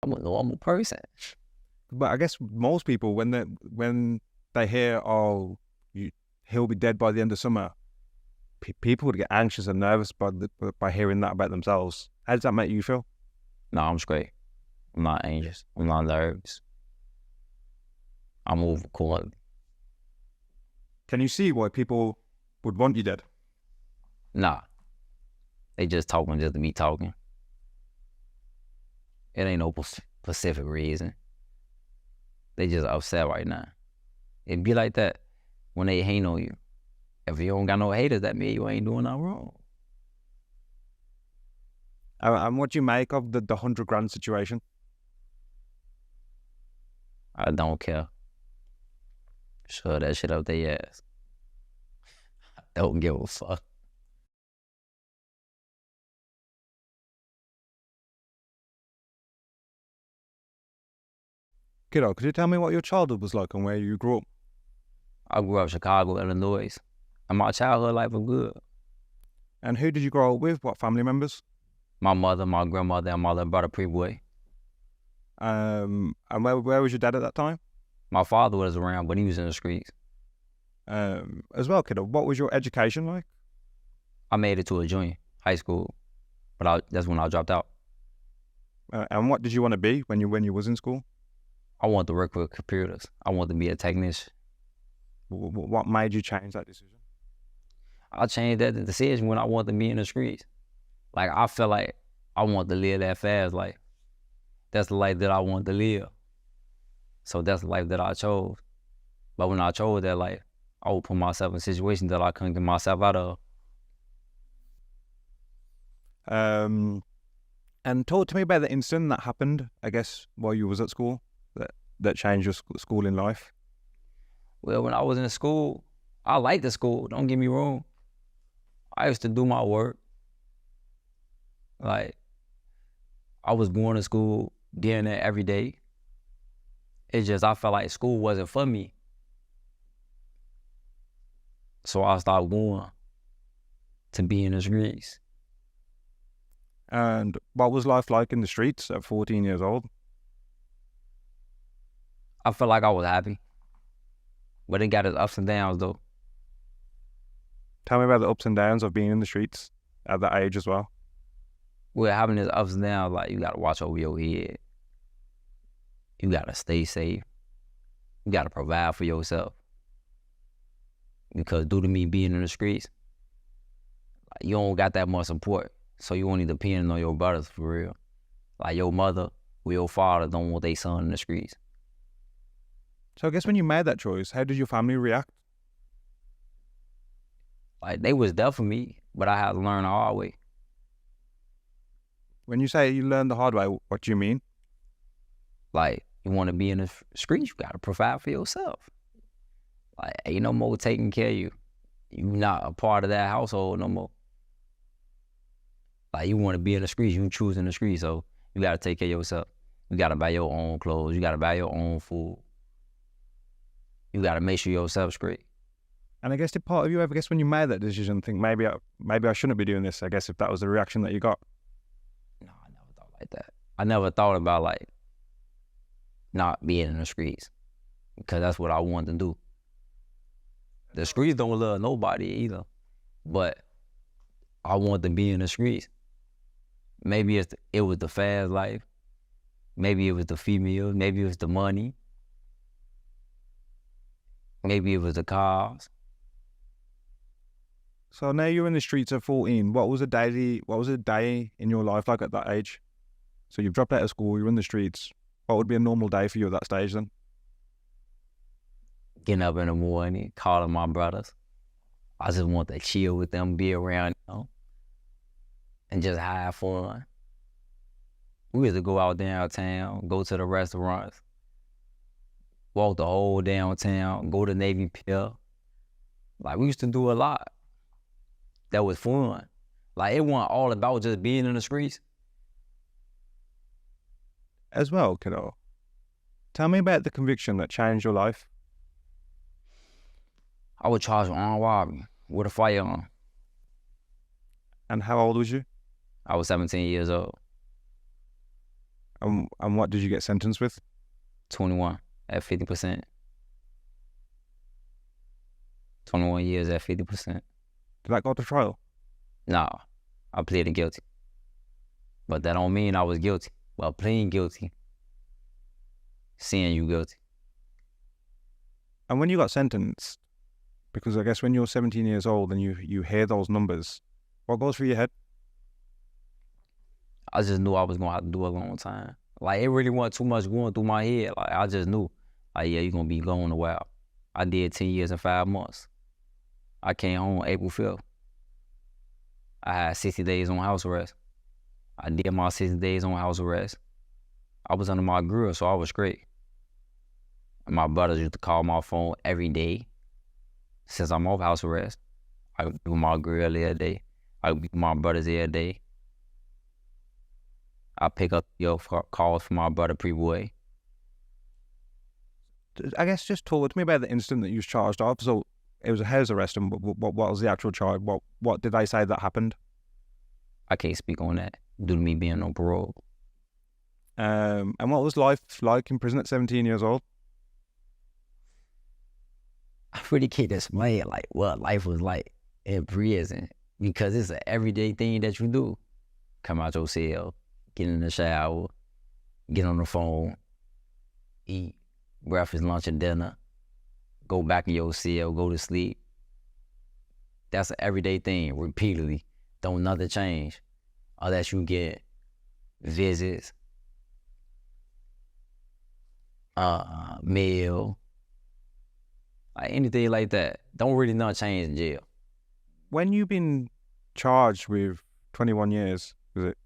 I'm a normal person. But I guess most people, when they hear, oh, he'll be dead by the end of summer, people would get anxious and nervous by hearing that about themselves. How does that make you feel? No, I'm straight. I'm not anxious. I'm not nervous. I move accordingly. Can you see why people would want you dead? Nah. They just talking just to be talking. It ain't no specific reason. They just upset right now. It be like that when they hate on you. If you don't got no haters, that means you ain't doing nothing wrong. And what do you make of the 100 grand situation? I don't care. Shove that shit up their ass. I don't give a fuck. Kiddo, could you tell me what your childhood was like and where you grew up? I grew up in Chicago, Illinois, and my childhood life was good. And who did you grow up with? What family members? My mother, my grandmother, and my little brother pre-boy. And where was your dad at that time? My father was around, but he was in the streets. As well, Kiddo, what was your education like? I made it to a junior high school, but that's when I dropped out. And what did you want to be when you was in school? I wanted to work with computers. I wanted to be a technician. What made you change that decision? I changed that decision when I wanted to be in the streets. Like, I felt like I wanted to live that fast life. That's the life that I wanted to live. So that's the life that I chose. But when I chose that life, I would put myself in situations that I couldn't get myself out of. And talk to me about the incident that happened, I guess, while you was at school, that changed your schooling life. Well, when I was in school, I liked the school, don't get me wrong. I used to do my work. Like, I was going to school, doing that every day. It's just I felt like school wasn't for me. So I stopped going to be in the streets. And what was life like in the streets at 14 years old? I felt like I was happy. But it got its ups and downs, though. Tell me about the ups and downs of being in the streets at that age as well. Well, having its ups and downs, like, you got to watch over your head. You got to stay safe. You got to provide for yourself. Because due to me being in the streets, like, you don't got that much support. So you only depending on your brothers for real. Like, your mother or your father don't want their son in the streets. So I guess when you made that choice, how did your family react? Like, they was there for me, but I had to learn the hard way. When you say you learned the hard way, what do you mean? Like, you want to be in the streets, you got to provide for yourself. Like, ain't no more taking care of you. You not a part of that household no more. Like, you want to be in the streets, you choosing the streets, so you got to take care of yourself. You got to buy your own clothes. You got to buy your own food. You got to make sure yourself straight. And I guess did part of you ever, when you made that decision, think maybe I shouldn't be doing this? I guess if that was the reaction that you got. No, I never thought like that. I never thought about, like, not being in the streets, because that's what I wanted to do. The streets don't love nobody either, but I want to be in the streets. Maybe it was the fast life. Maybe it was the female. Maybe it was the money. Maybe it was the cars. So now you're in the streets at 14. What was a day in your life like at that age? So you've dropped out of school, you're in the streets. What would be a normal day for you at that stage then? Getting up in the morning, calling my brothers. I just want to chill with them, be around, and just have fun. We used to go out downtown, go to the restaurants, walk the whole downtown, go to Navy Pier. Like, we used to do a lot. That was fun. Like, it wasn't all about just being in the streets. As well, Kiddo, tell me about the conviction that changed your life. I was charged with armed robbery with a firearm. And how old was you? I was 17 years old. And what did you get sentenced with? 21 at 50%. 21 years at 50%. Did that go to trial? Nah, I pleaded guilty. But that don't mean I was guilty. Well, pleading guilty, seeing you guilty. And when you got sentenced, because I guess when you're 17 years old and you hear those numbers, what goes through your head? I just knew I was gonna have to do a long time. Like, it really wasn't too much going through my head. Like, I just knew, like, yeah, you're gonna be going a while. I did 10 years and 5 months. I came home April 5th. I had 60 days on house arrest. I did my 60 days on house arrest. I was under my grill, so I was straight. And my brothers used to call my phone every day since I'm off house arrest. I would do my grill every day. I would be with my brothers every day. I pick up your calls from my brother Pre-Boy. I guess just talk to me about the incident that you was charged of. So it was a house arrest, and what was the actual charge? What did they say that happened? I can't speak on that due to me being on parole. And what was life like in prison at 17 years old? I really can't explain like what life was like in prison because it's an everyday thing that you do. Come out your cell, get in the shower, get on the phone, eat breakfast, lunch, and dinner, go back in your cell, go to sleep. That's an everyday thing, repeatedly. Don't nothing change unless you get visits, meal, like anything like that. Don't really not change in jail. When you've been charged with 21 years, was it?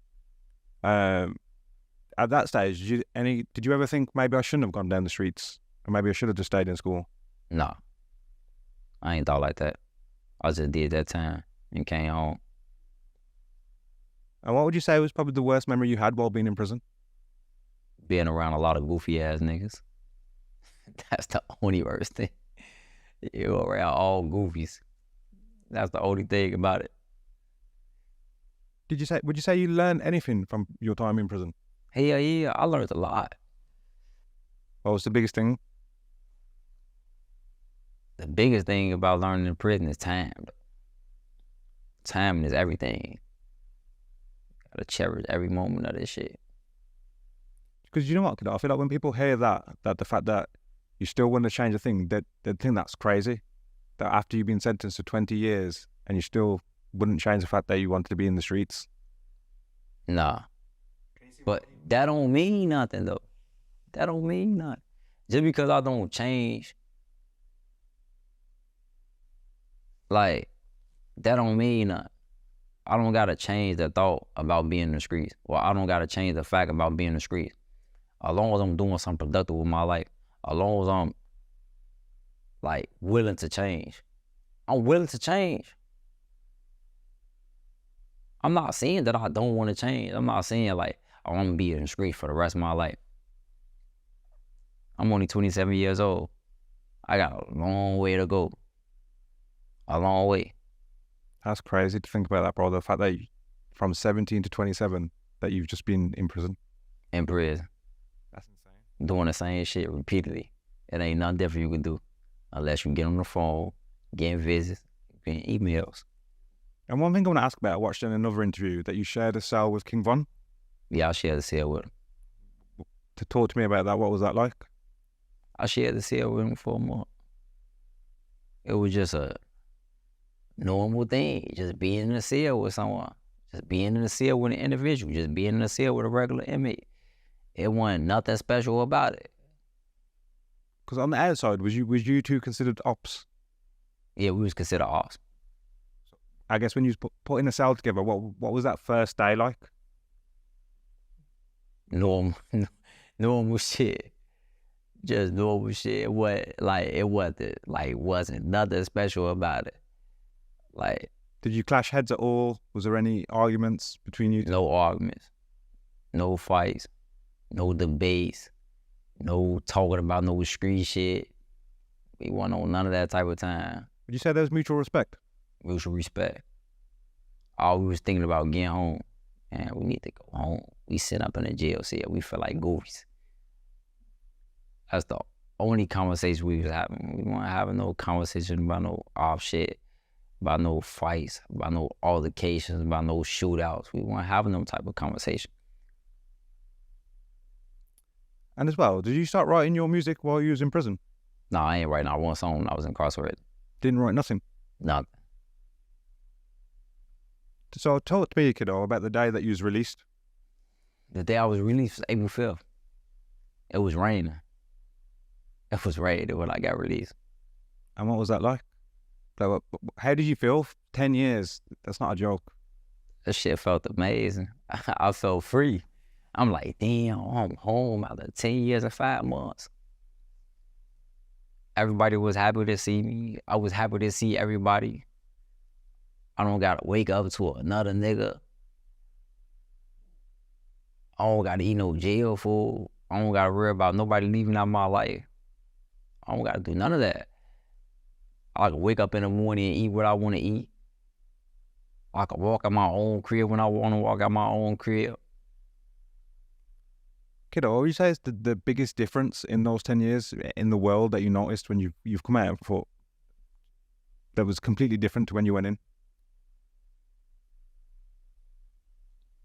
At that stage, did you ever think maybe I shouldn't have gone down the streets, or maybe I should have just stayed in school? No, I ain't thought like that. I just did that time and came home. And what would you say was probably the worst memory you had while being in prison? Being around a lot of goofy ass niggas. That's the only worst thing. You're around all goofies. That's the only thing about it. Would you say you learned anything from your time in prison? Hell yeah, I learned a lot. What was the biggest thing? The biggest thing about learning in prison is time. Time is everything. Gotta cherish every moment of this shit. Because you know what, Kiddo? I feel like when people hear that the fact that you still want to change a thing, they think that's crazy. That after you've been sentenced to 20 years and you still wouldn't change the fact that you wanted to be in the streets. Nah. But that don't mean nothing though. That don't mean nothing. Just because I don't change, like, that don't mean nothing. I don't gotta change the thought about being in the streets. Or I don't gotta change the fact about being in the streets. As long as I'm doing something productive with my life, as long as I'm like willing to change. I'm willing to change. I'm not saying that I don't want to change. I'm not saying like I want to be in the street for the rest of my life. I'm only 27 years old. I got a long way to go. A long way. That's crazy to think about that, bro. The fact that from 17 to 27 that you've just been in prison. In prison. That's insane. Doing the same shit repeatedly. It ain't nothing different you can do unless you get on the phone, getting visits, getting emails. And one thing I want to ask about, I watched in another interview that you shared a cell with King Von. Yeah, I shared the cell with him. To talk to me about that, what was that like? I shared the cell with him for a month. It was just a normal thing, just being in a cell with someone, just being in a cell with an individual, just being in a cell with a regular inmate. It wasn't nothing special about it. Because on the outside, was you two considered ops? Yeah, we was considered ops. I guess when you was put in a cell together, what was that first day like? Normal shit. Just normal shit. It wasn't nothing special about it. Like, did you clash heads at all? Was there any arguments between you two? No arguments, no fights, no debates, no talking about no street shit. We wasn't on none of that type of time. Would you say there was mutual respect? Mutual respect. All we was thinking about getting home man, we need to go home. We sit up in the jail cell. We feel like goofies. That's the only conversation we was having. We weren't having no conversation about no off shit, about no fights, about no altercations, about no shootouts. We weren't having no type of conversation. And as well, did you start writing your music while you was in prison? No, I ain't writing out one song when I was incarcerated. Didn't write nothing? Nothing. So talk to me, Kiddo, about the day that you was released. The day I was released was April 5th. It was raining. It was raining when I got released. And what was that like? How did you feel? 10 years, that's not a joke. That shit felt amazing. I felt free. I'm like, damn, I'm home after 10 years and 5 months. Everybody was happy to see me. I was happy to see everybody. I don't gotta wake up to another nigga. I don't gotta eat no jail food. I don't gotta worry about nobody leaving out my life. I don't gotta do none of that. I can wake up in the morning and eat what I want to eat. I can walk out my own crib when I want to walk out my own crib. Kiddo, what would you say is the biggest difference in those 10 years in the world that you noticed when you've come out for that was completely different to when you went in?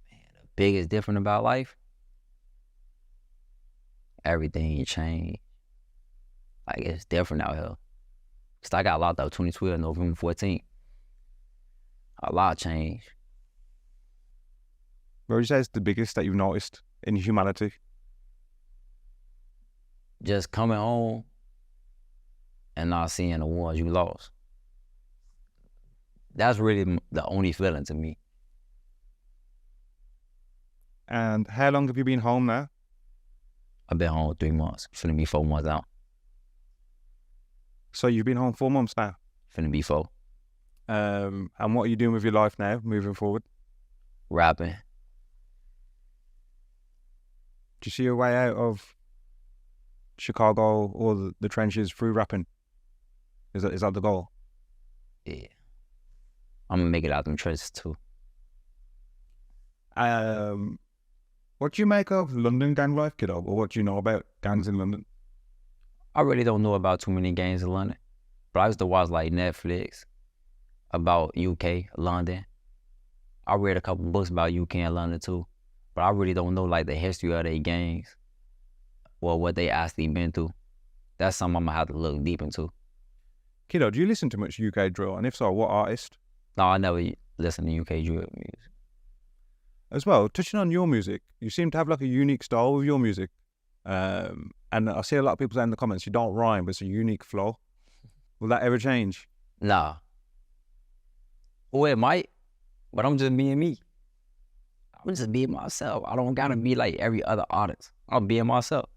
Man, the biggest difference about life, everything changed. Like, it's different out here. Cause I got locked up 2012, November 14th. A lot changed. What would you say is the biggest that you've noticed in humanity? Just coming home and not seeing the ones you lost. That's really the only feeling to me. And how long have you been home now? I've been home 3 months. Finna be 4 months out. So you've been home 4 months now? Finna be 4. And what are you doing with your life now, moving forward? Rapping. Do you see a way out of Chicago or the trenches through rapping? Is that the goal? Yeah. I'm gonna make it out them trenches too. What do you make of London gang life, Kiddo? Or what do you know about gangs in London? I really don't know about too many gangs in London, but I used to watch like Netflix about UK, London. I read a couple books about UK and London too, but I really don't know like the history of their gangs or what they actually been through. That's something I'm gonna have to look deep into. Kiddo, do you listen to much UK drill? And if so, what artist? No, I never listen to UK drill music. As well, touching on your music, you seem to have like a unique style with your music. And I see a lot of people say in the comments, you don't rhyme, but it's a unique flow. Will that ever change? Nah. Well, it might, but I'm just being me. I'm just being myself. I don't gotta be like every other artist. I'm being myself.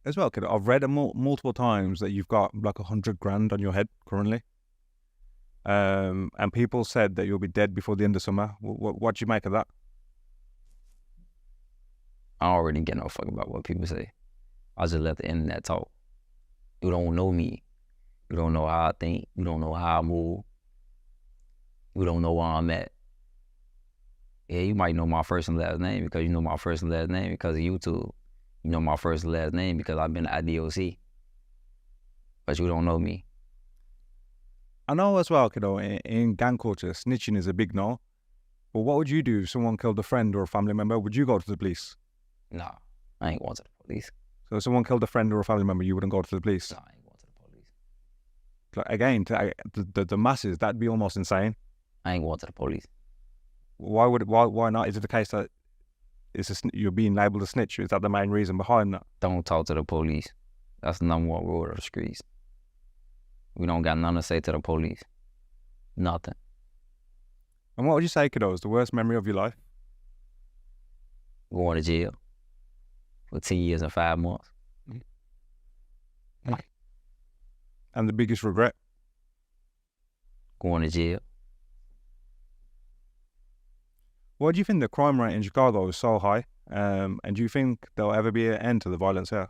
As well, kid, I've read multiple times that you've got like 100 grand on your head currently. And people said that you'll be dead before the end of summer. What do you make of that? I don't really get no fuck about what people say. I just let the internet talk. You don't know me. You don't know how I think. You don't know how I move. You don't know where I'm at. Yeah, you might know my first and last name because you know my first and last name because of YouTube. You know my first and last name because I've been at DOC. But you don't know me. I know as well, kiddo, in gang culture, snitching is a big no. But what would you do if someone killed a friend or a family member? Would you go to the police? Nah, I ain't going to the police. So if someone killed a friend or a family member, you wouldn't go to the police? Nah, I ain't going to the police. Like, again, the masses, that'd be almost insane. I ain't going to the police. Why not? Is it the case that you're being labelled a snitch? Is that the main reason behind that? Don't talk to the police. That's the number one rule of the streets. We don't got nothing to say to the police. Nothing. And what would you say, kiddo, is the worst memory of your life? Going to jail for 10 years and 5 months. And the biggest regret? Going to jail. Why do you think the crime rate in Chicago is so high? And do you think there'll ever be an end to the violence here?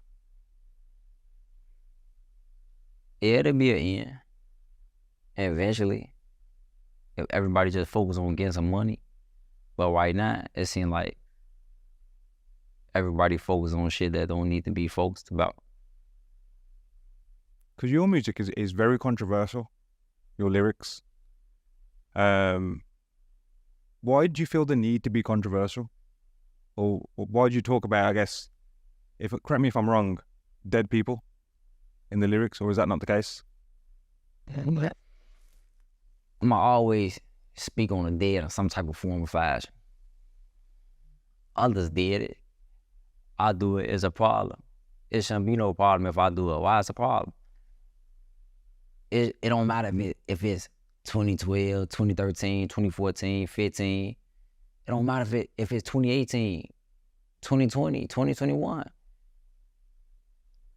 Yeah, there'll be an end. And eventually, if everybody just focus on getting some money, But right now, it seems like everybody focus on shit that don't need to be focused about. Because your music is very controversial, your lyrics. Why do you feel the need to be controversial? Or why do you talk about, I guess, correct me if I'm wrong, dead people in the lyrics, or is that not the case? I'm gonna always speak on the dead in some type of form or fashion. Others did it. I do it, it's a problem. It shouldn't be no problem if I do it. Why it's a problem? It don't matter if it's 2012, 2013, 2014, 15. It don't matter if it's 2018, 2020, 2021.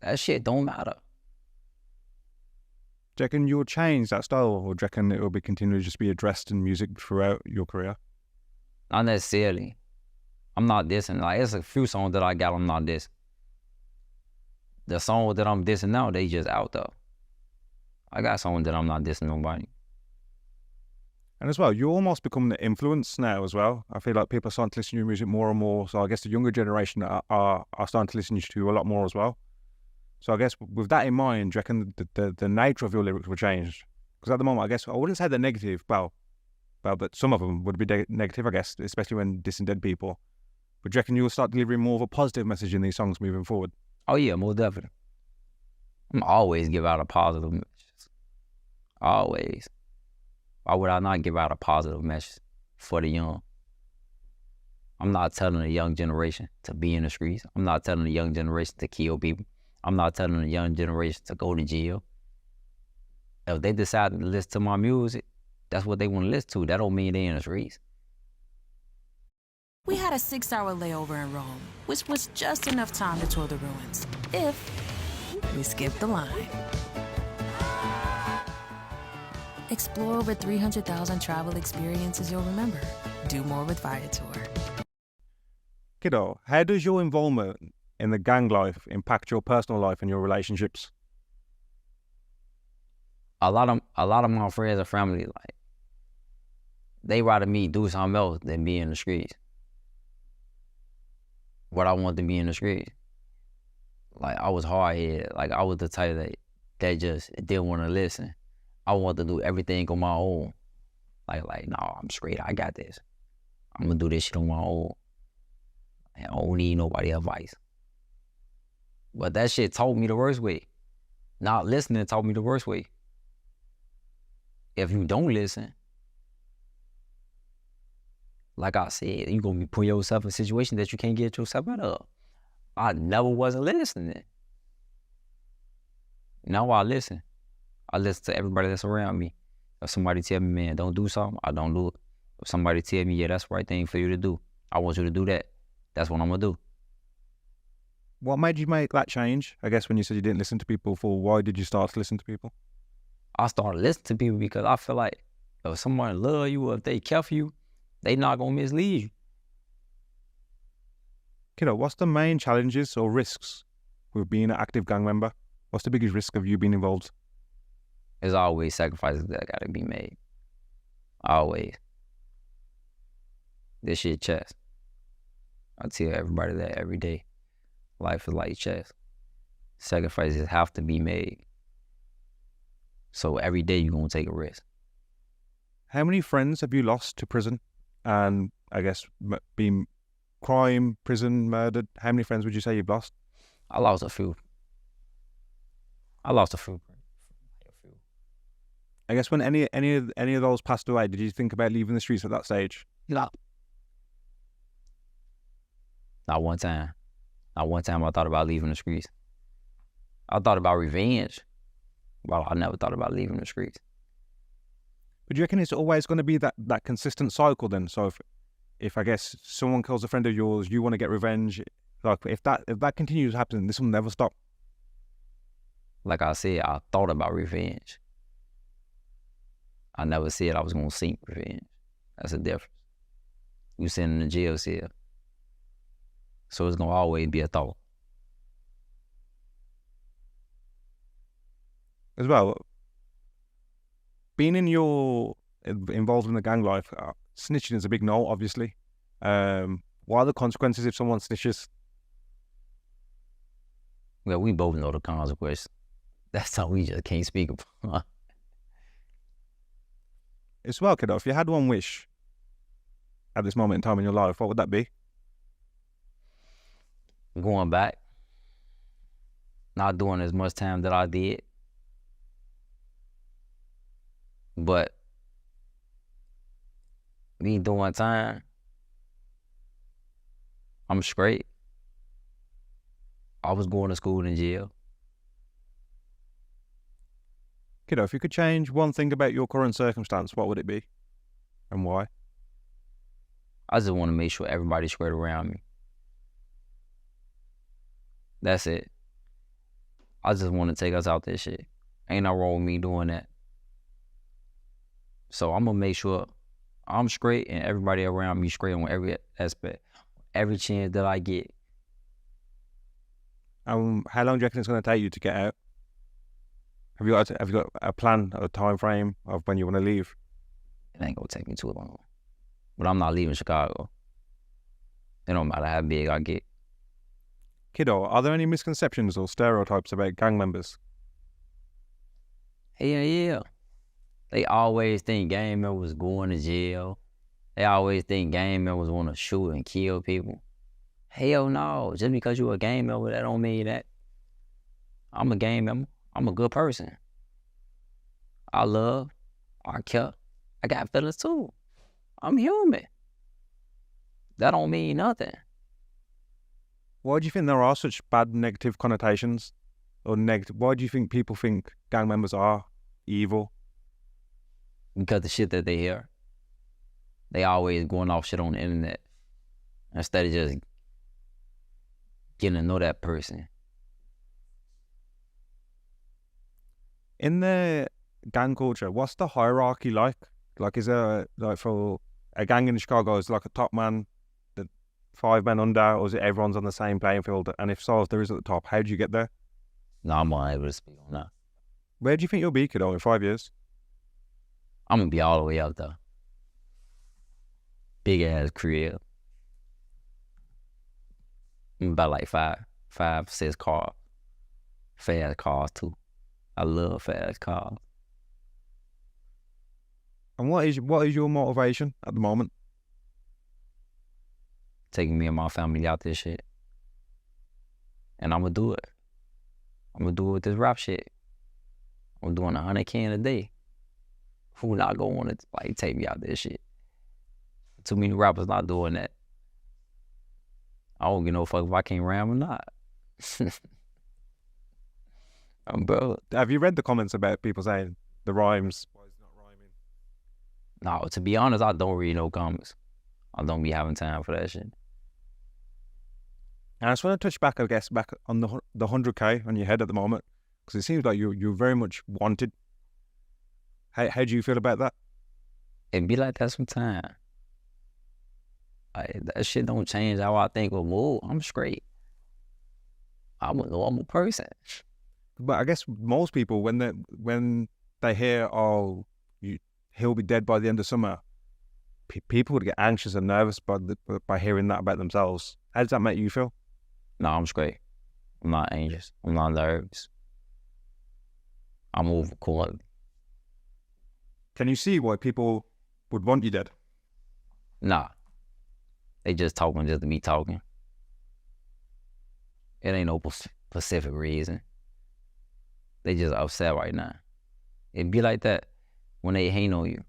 That shit don't matter. Do you reckon you'll change that style, or do you reckon it will be continually just be addressed in music throughout your career? Not necessarily. I'm not dissing. Like, it's a few songs that I got I'm not dissing. The songs that I'm dissing now, they just out though. I got songs that I'm not dissing nobody. And as well, you're almost becoming the influence now as well. I feel like people are starting to listen to your music more and more. So I guess the younger generation are starting to listen to you a lot more as well. So I guess with that in mind, do you reckon the nature of your lyrics will change? Because at the moment, I guess, I wouldn't say they're negative, but some of them would be negative, I guess, especially when dissing dead people. But do you reckon you'll start delivering more of a positive message in these songs moving forward? Oh yeah, most definitely. I'm always give out a positive message. Always. Why would I not give out a positive message for the young? I'm not telling the young generation to be in the streets. I'm not telling the young generation to kill people. I'm not telling the young generation to go to jail. If they decide to listen to my music, that's what they want to listen to. That don't mean they in the streets. We had a 6-hour layover in Rome, which was just enough time to tour the ruins, if we skipped the line. Explore over 300,000 travel experiences you'll remember. Do more with Viator. Kiddo, how does your involvement in the gang life impact your personal life and your relationships? A lot of my friends and family, like, they rather me do something else than be in the streets. What I want to be in the streets. Like, I was hard-headed. Like, I was the type that just didn't want to listen. I want to do everything on my own. Like, no, I'm straight. I got this. I'm going to do this shit on my own. I don't need nobody advice. But that shit taught me the worst way. Not listening taught me the worst way. If you don't listen, like I said, you're going to be putting yourself in a situation that you can't get yourself out of. I never wasn't listening. Now I listen. I listen to everybody that's around me. If somebody tell me, man, don't do something, I don't do it. If somebody tell me, yeah, that's the right thing for you to do, I want you to do that. That's what I'm going to do. What made you make that change? I guess when you said you didn't listen to people before, why did you start to listen to people? I started listening to people because I feel like if somebody love you or if they care for you, they not going to mislead you. Kiddo, what's the main challenges or risks with being an active gang member? What's the biggest risk of you being involved? There's always sacrifices that got to be made. Always. This shit chess. I tell everybody that every day. Life is like chess. Sacrifices have to be made. So every day you're going to take a risk. How many friends have you lost to prison? And I guess being crime, prison, murdered. How many friends would you say you've lost? I lost a few. I guess when any of those passed away, did you think about leaving the streets at that stage? No. Not one time. Not one time I thought about leaving the streets. I thought about revenge, but I never thought about leaving the streets. But do you reckon it's always going to be that consistent cycle then? So if I guess someone kills a friend of yours, you want to get revenge. Like if that continues happening, this will never stop. Like I said, I thought about revenge. I never said I was going to seek revenge. That's the difference. You sitting in a jail cell. So it's going to always be a thought. As well, being involved in the gang life, snitching is a big no, obviously. What are the consequences if someone snitches? Well, we both know the consequences. That's something we just can't speak about. It's well, kiddo. If you had one wish at this moment in time in your life, what would that be? Going back, not doing as much time that I did, but me doing time, I'm straight. I was going to school in jail. Kiddo, if you could change one thing about your current circumstance, what would it be? And why? I just want to make sure everybody's straight around me. That's it. I just want to take us out this shit. Ain't no wrong with me doing that. So I'm going to make sure I'm straight and everybody around me straight on every aspect. Every chance that I get. How long do you reckon it's going to take you to get out? Have you got a plan, a time frame of when you want to leave? It ain't going to take me too long. But I'm not leaving Chicago. It don't matter how big I get. Kiddo, are there any misconceptions or stereotypes about gang members? Hell yeah. They always think gang members going to jail. They always think gang members want to shoot and kill people. Hell no. Just because you're a gang member, that don't mean that. I'm a gang member. I'm a good person. I love, I care. I got feelings too. I'm human. That don't mean nothing. Why do you think there are such bad negative connotations? Or negative? Why do you think people think gang members are evil? Because the shit that they hear. They always going off shit on the internet. Instead of just getting to know that person. In the gang culture, what's the hierarchy like? Like, is there, like, for a gang in Chicago, is like a top man, the 5 men under, or is it everyone's on the same playing field? And if so, if there is at the top, how do you get there? No, I'm not able to speak on that. Where do you think you'll be, kiddo, in 5 years? I'm going to be all the way up there. Big ass crib. About like five, 6 cars. Fast cars too. I love fast cars. And what is your motivation at the moment? Taking me and my family out this shit. And I'm going to do it. I'm going to do it with this rap shit. I'm doing 100K a day. Who not going to want to like take me out this shit? Too many rappers not doing that. I don't give no fuck if I can't rhyme or not. Bro. Have you read the comments about people saying the rhymes? Why is it not rhyming? No, to be honest, I don't read no comments. I don't be having time for that shit. And I just want to touch back, I guess, back on the 100K on your head at the moment, because it seems like you're very much wanted. How do you feel about that? It be like that sometimes. Like, that shit don't change how I think or move. I'm straight. I'm a normal person. But I guess most people, when they hear, oh, he'll be dead by the end of summer, people would get anxious and nervous by hearing that about themselves. How does that make you feel? No, I'm straight. I'm not anxious. I'm not nervous. I move accordingly. Can you see why people would want you dead? Nah. They just talking just to be talking. It ain't no specific reason. They just upset right now. It be like that when they hate on you.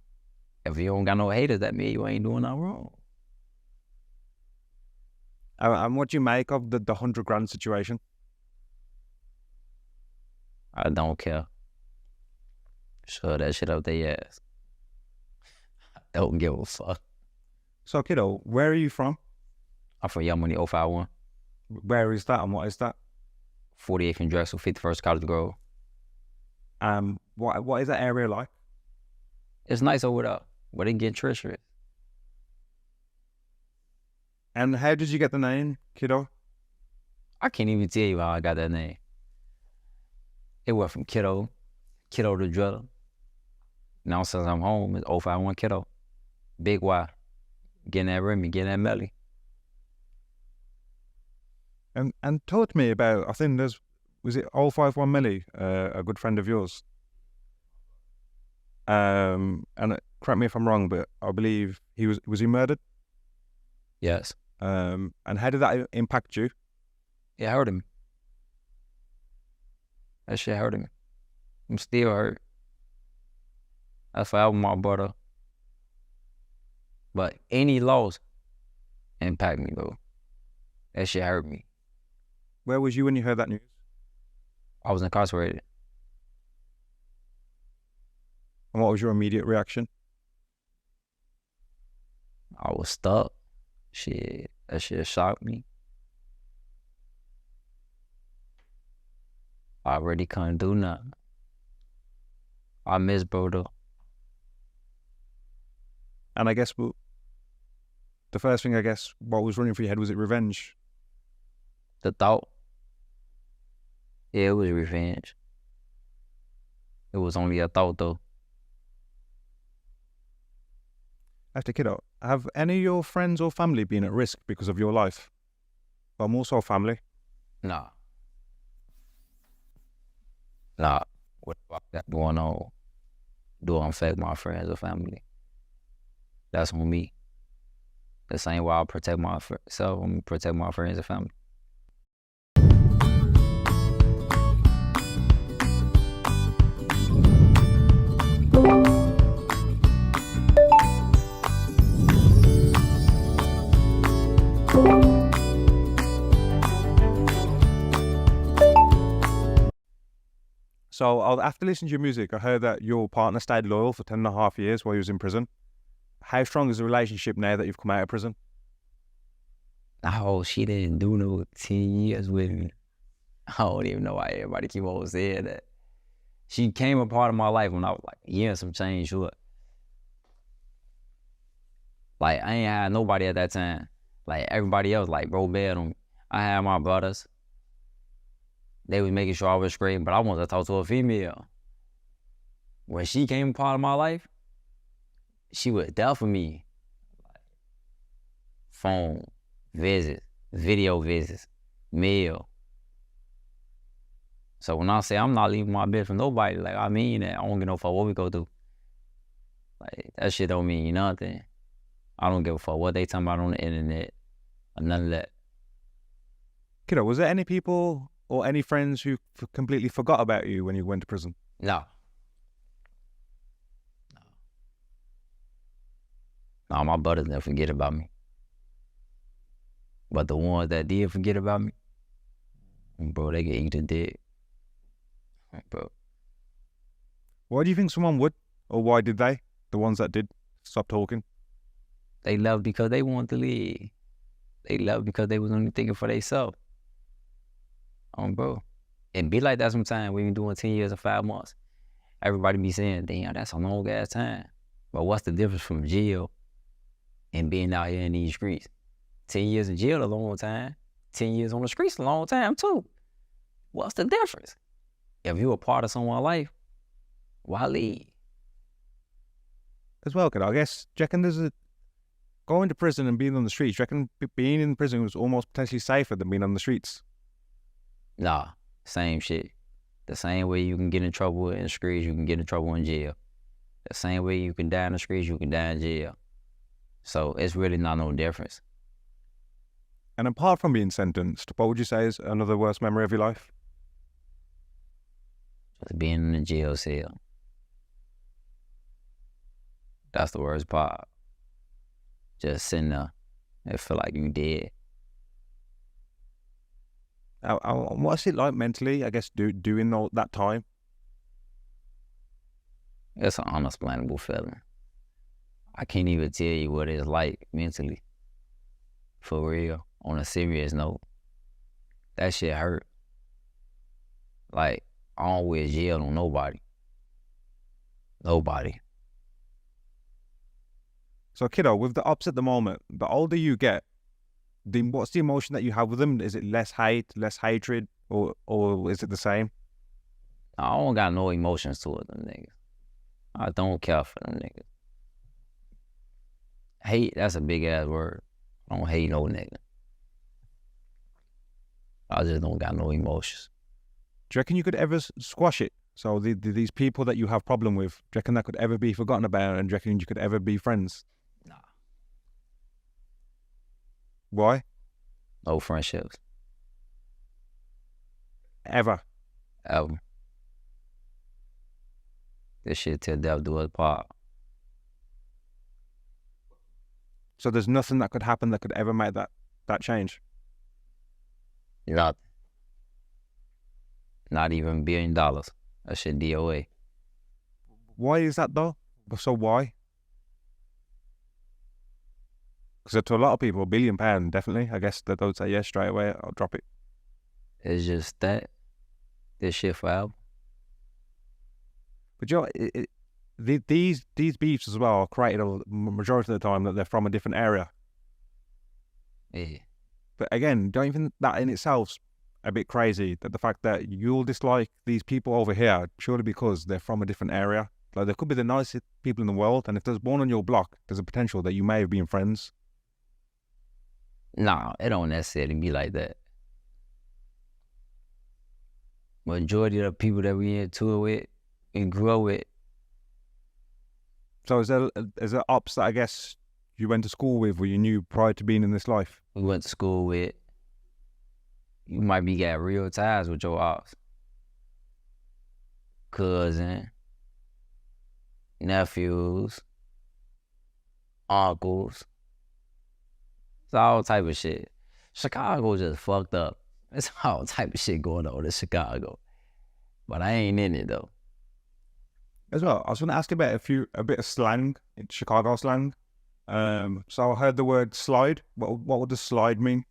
If you don't got no haters, that means you ain't doing nothing wrong. And what do you make of the 100 grand situation? I don't care. Shove that shit up their ass. I don't give a fuck. So, kiddo, where are you from? I'm from Young Money 051. Where is that and what is that? 48th and Drexel, 51st College Grove. What is that area like? It's nice over there, but it get treacherous. And how did you get the name, kiddo? I can't even tell you how I got that name. It went from Kiddo to Driller. Now since I'm home, it's 051 Kiddo. Big Y. getting that Remy, getting that Melly. And talk to me about, I think was it 051 Millie, a good friend of yours? And correct me if I'm wrong, but I believe was he murdered? Yes. And how did that impact you? It hurted me. That shit hurted me. I'm still hurt. That's why I was my brother. But any loss impact me, though. That shit hurt me. Where was you when you heard that news? I was incarcerated. And what was your immediate reaction? I was stuck. Shit, that shit shocked me. I already couldn't do nothing. I miss bro though. And I guess the first thing, I guess, what was running through your head, was it revenge? The thought. Yeah, it was revenge. It was only a thought though. After Kiddo, have any of your friends or family been at risk because of your life? Well, more so family. Nah. What the fuck got going on? Do I affect my friends or family? That's on me. The same way I protect myself, I'm gonna protect my friends and family. So after listening to your music, I heard that your partner stayed loyal for 10.5 years while he was in prison. How strong is the relationship now that you've come out of prison? Oh, she didn't do no 10 years with me. I don't even know why everybody keep on saying that. She came a part of my life when I was like a year and some change short. Like, I ain't had nobody at that time. Like, everybody else, like, bro, bad on me. I had my brothers. They was making sure I was straight, but I wanted to talk to a female. When she came a part of my life, she was there for me. Like, phone, visits, video visits, mail. So when I say I'm not leaving my bed for nobody, like, I mean that. I don't give no fuck what we go through. Like, that shit don't mean nothing. I don't give a fuck what they talking about on the internet or none of that. Kiddo, was there any people or any friends who completely forgot about you when you went to prison? No. No, my brothers never forget about me. But the ones that did forget about me, bro, they get eaten dead. Bro. Why do you think someone would? Or why did they? The ones that did stop talking? They left because they wanted to live. They left because they was only thinking for themselves. Bro. It be like that sometimes when you're doing 10 years and 5 months. Everybody be saying, damn, that's a long ass time. But what's the difference from jail and being out here in these streets? 10 years in jail a long time. 10 years on the streets a long time too. What's the difference? If you're a part of someone's life, why leave? As well, Kiddo, I guess, do you reckon going to prison and being on the streets, do you reckon being in prison was almost potentially safer than being on the streets? Nah, same shit. The same way you can get in trouble in the streets, you can get in trouble in jail. The same way you can die in the streets, you can die in jail. So it's really not no difference. And apart from being sentenced, what would you say is another worst memory of your life? Just being in the jail cell. That's the worst part. Just sitting there and feel like you dead. What's it like mentally, I guess, doing all that time? It's an unexplainable feeling. I can't even tell you what it's like mentally. For real, on a serious note. That shit hurt. Like, I don't wish jail on nobody. Nobody. So, Kiddo, with the ops at the moment, the older you get, what's the emotion that you have with them? Is it less hate, less hatred, or is it the same? I don't got no emotions toward them niggas. I don't care for them niggas. Hate, that's a big ass word. I don't hate no nigga. I just don't got no emotions. Do you reckon you could ever squash it? So these people that you have problem with, do you reckon that could ever be forgotten about, and do you reckon you could ever be friends? Nah. Why? No friendships. Ever? Ever. This shit till death do us part. So there's nothing that could happen that could ever make that change? Nothing. Not even $1 billion. That shit DOA. Why is that though? So why? Because to a lot of people, £1 billion, definitely. I guess that they would say, yes, straight away, I'll drop it. It's just that. This shit forever. But you know, these beefs as well are created a majority of the time that they're from a different area. Yeah. But again, don't you think that in itself's a bit crazy, that the fact that you'll dislike these people over here purely because they're from a different area? Like, they could be the nicest people in the world, and if there's one on your block, there's a potential that you may have been friends. Nah, it don't necessarily be like that. Majority of the people that we into it with and grow with. So is there ops that I guess you went to school with or you knew prior to being in this life? We went to school with. You might be got real ties with your ops. Cousin, nephews, uncles. It's all type of shit. Chicago just fucked up. It's all type of shit going on in Chicago. But I ain't in it though. As well, I was going to ask you about a bit of slang, Chicago slang. So I heard the word slide. What would the slide mean?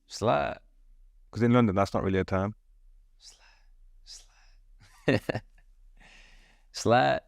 Slide. Because in London, that's not really a term. Slide. Slide.